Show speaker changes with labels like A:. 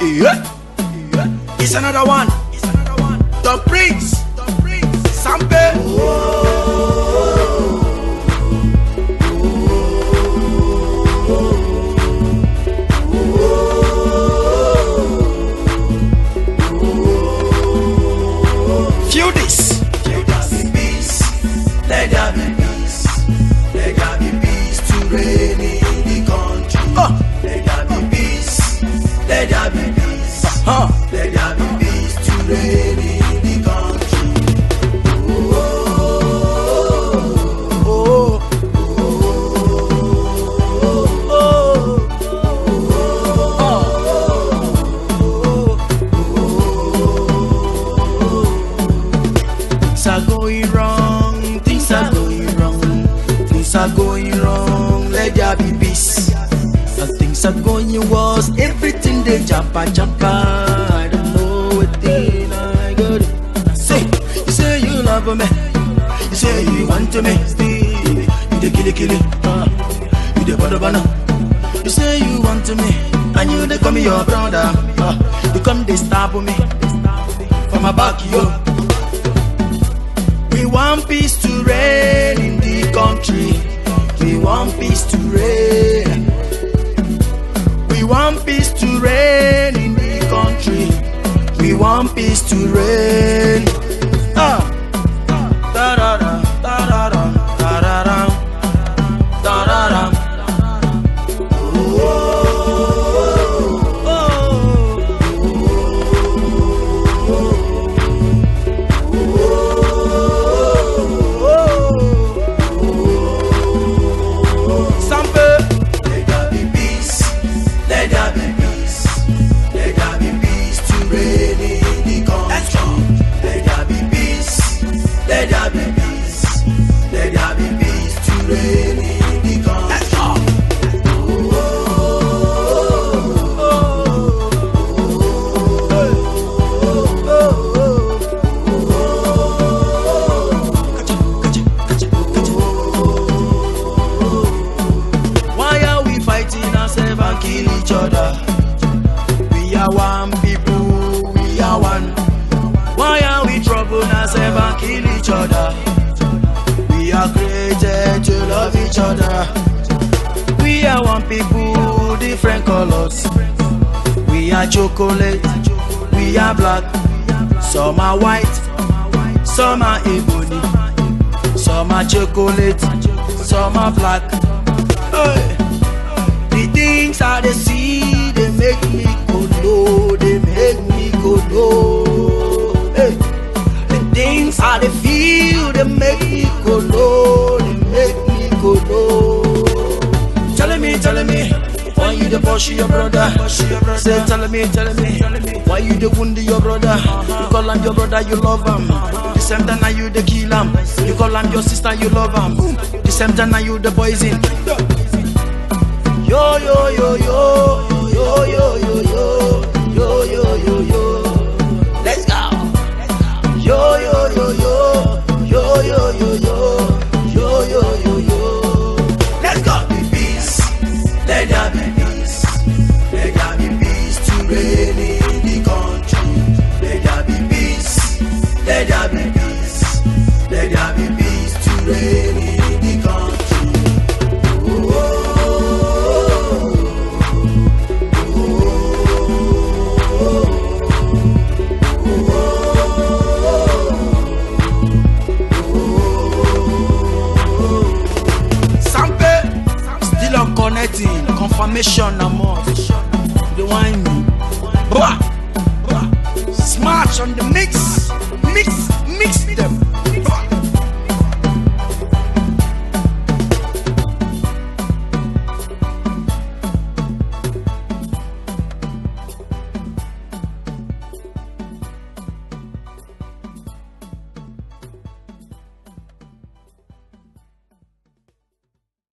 A: Yeah. It's another one. The Prince. Sampe. Feel this.
B: Let there be peace. Let there be peace. Let there be peace to reign in the country. Let there be peace. Let there be peace. Let there be peace to reign in the country.
A: Things are going wrong. Things are going wrong. Things are going wrong. Let there be peace. And things are going worse. Everything they jumpa. I don't know what thing I got. You say you love me. You say you want me. You the kill it. You the banana. You say you want me, and you they call me your brother. You come they stab me from my back, yo. We want peace to reign in the country. We want peace to reign. We want peace to reign in the country. We want peace to reign. Da da da da da da da da da da da. We are one people, we are one. Why are we trouble ourselves and kill each other? We are created to love each other. We are one people, different colors. We are chocolate, we are black. Some are white, some are ebony. Some are chocolate, some are black. Hey. The things I they see, they make me go low, they make me go low. Hey. The things I they feel, they make me go low, they make me go low. Telling me, why you the push your brother? Say, telling me, why you the wound your brother? You call him your brother, you love him. The same time now you the kill him. You call him your sister, you love him. The same time now you the poison. Yo yo yo yo yo yo yo yo yo yo yo yo. Let's go. Yo yo yo yo yo yo yo yo yo yo yo yo.
B: Let's go. Be peace. Let there be peace. Let there be peace to reign in the country. Let there be peace. Let there be peace. Let there be peace to reign in the country.
A: Connecting, confirmation and more. The wine me. Smash on the mix them.